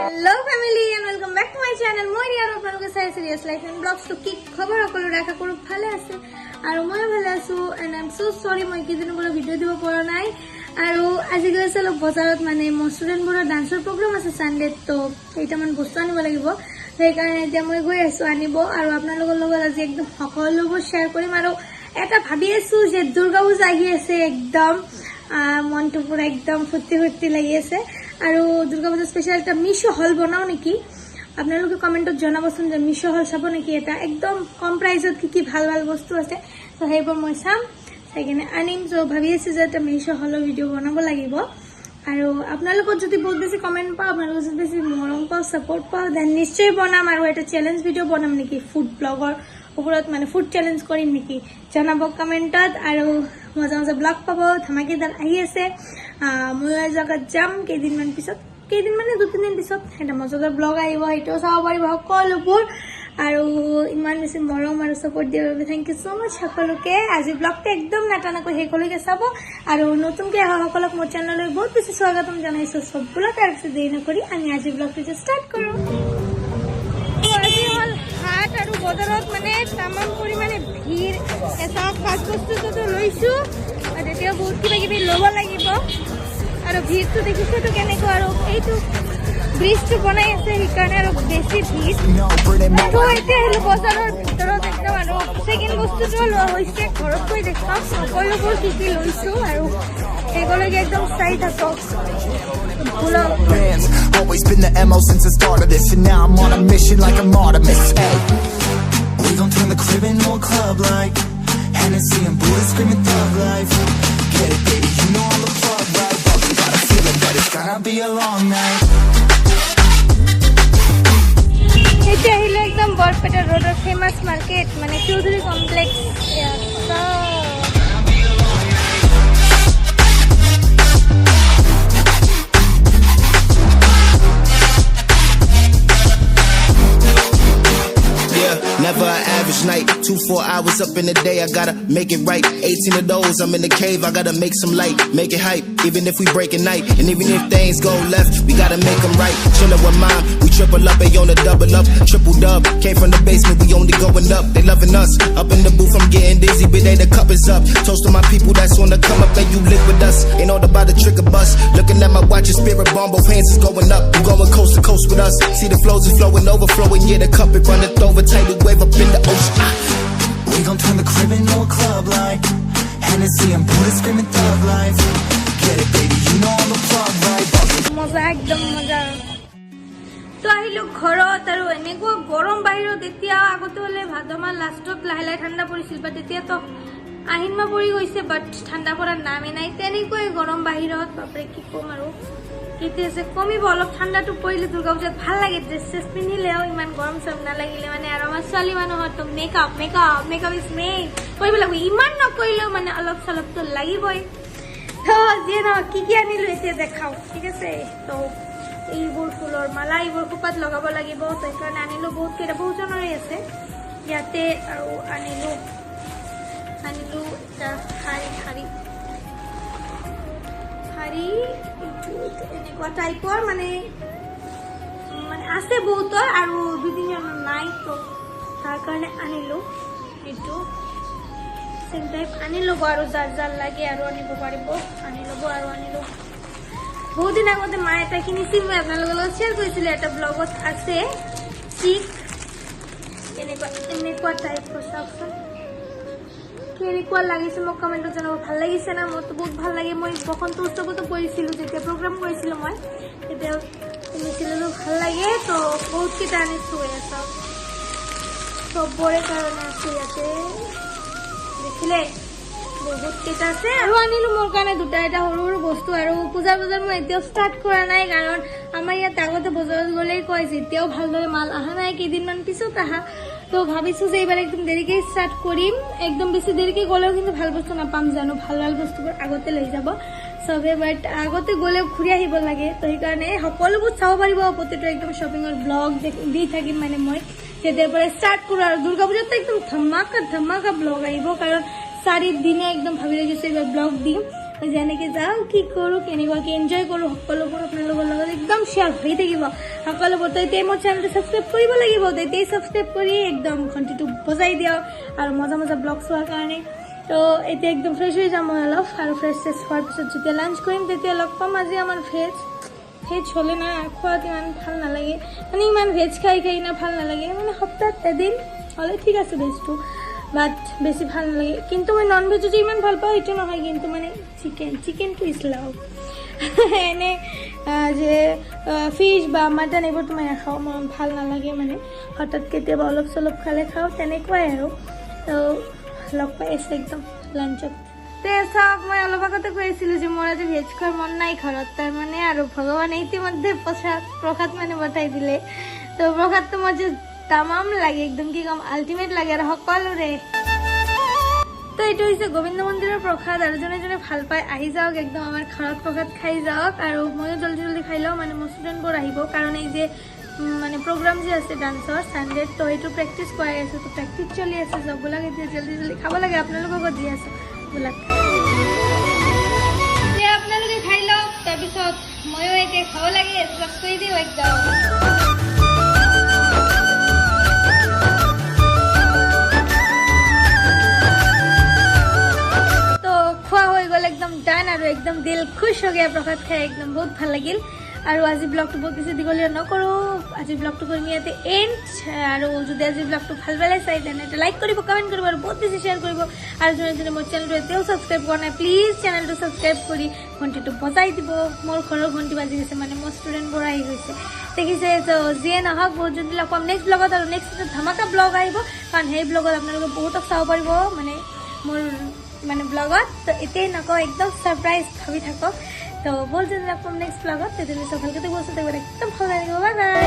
Hello family and welcome back to my channel. মই ৰিয়াৰ আপোনালোকে চাই সিৰিয়াছ লাইফ এণ্ড ব্লগছ তো কি খবৰ সকলো ৰাখা কৰো ভালে আছে আৰু মই ভালে আছো এণ্ড আই এম সো সৰি মই কিদিন পৰা ভিডিঅ দিব পৰা নাই আৰু আজি গৈছিল বজাৰত মানে মোৰ ষ্টুডেণ্টবোৰৰ ডান্সৰ প্ৰগ্ৰাম আছে সানডে তো কেইটামান বস্তু আনিব লাগিব সেইকাৰণে এতিয়া মই গৈ আছো আনিব আৰু আপোনালোকৰ লগত আজি একদম সকলোবোৰ শ্বেয়াৰ কৰিম আৰু এটা ভাবি আছো যে দুৰ্গা পূজা আহি আছে একদম মনটো পুৰা একদম ফুৰ্তি লাগি আছে আৰু দুৰ্গা পূজা স্পেশাল এটা মিশো হল বনাও নেকি আপোনালোকে কমেন্টত জনাবচোন যে মিশো হল চাব নেকি এটা একদম কম প্ৰাইজত কি ভাল বস্তু আছে তো সেইবোৰ মই চাম সেইকাৰণে আনিম তো ভাবি আছো যে এটা মিশো হলৰ ভিডিঅ বনাব লাগিব আৰু আপোনালোকৰ যদি বহুত বেছি কমেন্ট পাও আপোনালোকৰ যদি বেছি মৰম পাও সাপোৰ্ট পাও দেন নিশ্চয় বনাম আৰু এটা চ্যালেঞ্জ ভিডিঅ বনাম নেকি ফুড ব্লগৰ ওপৰত মানে ফুড চ্যালেঞ্জ কৰিম নেকি জনাব কমেন্টত আৰু মজা ব্লগ পাব ধমাকেদাৰ আহি আছে মই জাগাত যাম কেইদিনমান পিছত মানে 2-3 দিন পিছত এটা মজাদাৰ ব্লগ আহিব এটো চাব পাৰিব সকলোবোৰ আৰু ইমান বেছি মৰম আৰু সাপোৰ্ট দিয়াৰ বাবে থ্যাংক ইউ সো মাচ সকলোকে আজি ব্লগটো একদম নাটানাকৈ শেষলৈকে চাব আৰু নতুনকৈ অহা সকলক মোৰ চেনেললৈ বহুত বেছি স্বাগতম জনাইছো সবগুলো তাৰ পিছত দেৰি নকৰি আমি আজি ব্লগটো ষ্টাৰ্ট কৰোঁ আজি হল হাট আৰু বজাৰত মানে তামাম পৰিমাণে ভিৰ এটা কাজ বস্তুটো লৈছো আৰু এতিয়া বহুত কিবা ল'ব লাগিব আৰু ভিৰটো দেখিছেতো কেনেকুৱা আৰু এইটো ব্ৰিজটো বনাই আছে সেইকাৰণে আৰু বেছি ভিৰ তো এতিয়া আহিলো বজাৰৰ ভিতৰত একদম আৰু ছেকেণ্ড বস্তুটো লোৱা হৈছে ঘৰত গৈ দেখাম সকলোবোৰ কি লৈছো আৰু সেইগলৈকে একদম চাই থাকক Always been the MO since the start of this, and now I'm on a mission like I'm Artemis. Hey, we gon' turn the crib into a club like Hennessy and bullets screaming thug life. Get it, baby, you know I'm the plug, right? But you got a feeling that it's gonna be a long night. এতিয়া আহিলে একদম বৰপেটা ৰোডৰ famous market মানে Chowdhury complex Never an average night, 2-4 hours up in the day, I gotta make it right. 18 of those, I'm in the cave, I gotta make some light, make it hype, even if we break at night. And even if things go left, we gotta make them right. Chillin' with mine, we triple up, they on the double up, triple dub. Came from the basement, we only going up, they loving us. Up in the booth, I'm getting dizzy, but they the cup is up. Toast to my people that's on the come up, and you live with us. Ain't all about the trick of bus. Looking at my watch, your spirit bomb, both hands is going up. You going coast to coast with us. See the flows is flowing, overflowing, yeah, the cup it runneth over, tidal wave up in the ocean. We gon' turn the crib into a club like Hennessy and bullets screaming thug life. Get it, baby, you know I'm the plug, right? মজা একদম মজা তো আহিলো ঘৰত আৰু এনেকুৱা গৰম বাহিৰত এতিয়া আগতে হলে ভাদমাহ লাষ্টত লাহে ঠাণ্ডা পৰিছিল বাট এতিয়া তো আহিন মাহ পৰি গৈছে বাট ঠাণ্ডা পৰাৰ নামে নাই তেনেকৈ গৰম বাহিৰত বাপৰে কি কম আৰু কেতিয়া যে কমিব অলপ ঠাণ্ডাটো পৰিলে দুৰ্গা পূজাত ভাল লাগে ড্ৰেছ পিন্ধিলেও ইমান গৰম চৰম নালাগিলে মানে আৰু আমাৰ ছোৱালী মানুহৰ তো মেকআপ ইজ মেইন কৰিব লাগিব ইমান নকৰিলেও মানে অলপ চলপটো লাগিবই তো যিয়ে নহওক কি আনিলো এতিয়া দেখাও ঠিক আছে তো এইবোৰ ফুলৰ মালা এইবোৰ খোপাত লগাব লাগিব তো সেইকাৰণে আনিলো বহুত জনৰে আছে ইয়াতে আৰু আনিলো এটা শাৰী এনেকুৱা টাইপৰ মানে আছে বহুতৰ আৰু 2-3 নাই তো তাৰ কাৰণে আনিলো এইটো সেম টাইপ আনিলো আৰু যাৰ লাগে আৰু আনিব পাৰিব আনিলো বহুত দিন আগতে মা এটা কিনিছিল মই আপোনালোকৰ লগত শ্বেয়াৰ কৰিছিলোঁ এটা ব্লগত আছে চিক এনেকুৱা টাইপৰ চাওকচোন কেনেকুৱা লাগিছে মোক কমেণ্টত জনাব ভাল লাগিছে না মোৰতো বহুত ভাল লাগে মই বসন্ত উৎসৱতো কৰিছিলোঁ যেতিয়া প্ৰগ্ৰাম কৰিছিলোঁ মই তেতিয়া কিনিছিলোঁ ভাল লাগে তো বহুত কেইটা আনিছোঁ চাওক চবৰে কাৰণে আছে ইয়াতে দেখিলে বহুত কেইটা আছে আৰু আনিলোঁ মোৰ কাৰণে দুটা এটা সৰু বস্তু আৰু পূজাৰ বজাৰ মই এতিয়াও ষ্টাৰ্ট কৰা নাই কাৰণ আমাৰ ইয়াত আগতে বজাৰত গ'লেই কয় যেতিয়াও ভালদৰে মাল অহা নাই কেইদিনমান পিছত আহা তো ভাবিছো যে এইবাৰ একদম দেৰিকে ষ্টাৰ্ট কৰিম একদম বেছি দেৰিকে গ'লেও কিন্তু ভাল বস্তু নাপাম জানো ভাল বস্তুবোৰ আগতে লৈ যাব সবে বাট আগতে গ'লেও ঘূৰি আহিব লাগে তো সেইকাৰণে সকলোবোৰ চাব পাৰিব প্ৰতিটো একদম শ্বপিঙৰ ব্লগ দি থাকিম মানে মই যেতিয়াৰ পৰা ষ্টাৰ্ট কৰোঁ আৰু দুৰ্গা পূজাত একদম ধমাকা ব্লগ আহিব কাৰণ 4 দিনে একদম ভাবি লাগিছে এইবাৰ ব্লগ দিম যেনেকৈ যাওঁ কি কৰোঁ কেনেকুৱাকৈ এনজয় কৰোঁ সকলোবোৰ আপোনালোকৰ লগত একদম শ্বেয়াৰ হৈ থাকিব সকলোবোৰ। তো এতিয়া মোৰ চেনেলটো ছাবস্ক্ৰাইব কৰিব লাগিব, তো এতিয়াই ছাবস্ক্ৰাইব কৰি একদম ঘণ্টিটো বজাই দিয়ক আৰু মজা মজা ব্লগ চোৱাৰ কাৰণে। তো এতিয়া একদম ফ্ৰেছ হৈ যাম মই অলপ, আৰু ফ্ৰেছ হোৱাৰ পিছত যেতিয়া লাঞ্চ কৰিম তেতিয়া লগ পাম। আজি আমাৰ ভেজ হ'লে না খোৱাত ইমান ভাল নালাগে, মানে ইমান ভেজ খাই না ভাল নালাগে, মানে সপ্তাহত এদিন হ'লে ঠিক আছে ভেজটো, বাট বেছি ভাল নালাগে। কিন্তু মই নন ভেজো যে ইমান ভাল পাওঁ সেইটো নহয়, কিন্তু মানে চিকেনটো ইজ লাভ। এনে যে ফিছ বা মাটন এইবোৰতো মই নাখাওঁ, মই ভাল নালাগে, মানে হঠাৎ কেতিয়াবা অলপ চলপ খালে খাওঁ তেনেকুৱাই আৰু। তো লগ পাই আছে একদম লাঞ্চত। তে চাওক, মই অলপ আগতে কৈ আছিলোঁ যে মোৰ আজি ভেজ খোৱাৰ মন নাই ঘৰত, তাৰ মানে আৰু ভগৱানে ইতিমধ্যে প্ৰসাদ মানে পঠাই দিলে। তো প্ৰসাদটো মোৰ যে তামাম লাগে, একদম কি ক'ম আল্টিমেট লাগে আৰু সকলোৰে। তো এইটো হৈছে গোবিন্দ মন্দিৰৰ প্ৰসাদ, আৰু যোনে যোনে ভাল পায় আহি যাওক, একদম আমাৰ ঘৰত প্ৰসাদ খাই যাওক। আৰু ময়ো জল্দি খাই লওঁ, মানে মোৰ ষ্টুডেণ্টবোৰ আহিব, কাৰণ এই যে মানে প্ৰগ্ৰাম যে আছে ডান্সৰ ছানডেত, তো সেইটো প্ৰেক্টিচ কৰাই আছে, তো প্ৰেক্টিচ চলি আছে চববিলাক। এতিয়া জল্দি খাব লাগে, আপোনালোকক দি আছোঁ বিলাক। এতিয়া আপোনালোকে খাই লওক, তাৰপিছত ময়ো এতিয়া খাব লাগে, এডজাষ্ট কৰি দিওঁ একদম। একদম ডান আৰু একদম দিল খুশ হৈ গয়া প্ৰসাদ খাই, একদম বহুত ভাল লাগিল। আৰু আজি ব্লগটো বহুত বেছি দীঘলীয়া নকৰোঁ, আজি ব্লগটো কৰিম ইয়াতে এণ্ড। আৰু যদি আজি ব্লগটো ভাল পালে চাই তেনে এটা লাইক কৰিব, কমেণ্ট কৰিব আৰু বহুত বেছি শ্বেয়াৰ কৰিব। আৰু যোনে যোনে মোৰ চেনেলটো এতিয়াও ছাবস্ক্ৰাইব কৰা নাই, প্লিজ চেনেলটো ছাবস্ক্ৰাইব কৰি ঘণ্টিটো বজাই দিব। মোৰ ঘৰৰ ঘণ্টি বাজি গৈছে, মানে মোৰ ষ্টুডেণ্টবোৰ আহি গৈছে, দেখিছে। তো যিয়ে নহওক, বহুত যদি লগ পাম নেক্সট ব্লগত, আৰু নেক্সট ধামাকা ব্লগ আহিব, কাৰণ সেই ব্লগত আপোনালোকে বহুতক চাব পাৰিব মানে মোৰ মানে ব্লগত। তো এতিয়াই নকওঁ, একদম ছাৰপ্ৰাইজ ভাবি থাকক। তো বল যদি লগ পাম নেক্সট ব্লগত, তেতিয়াহ'লে চব ভালকৈ থাকিব, একদম ভাল লাগিব। Bye bye.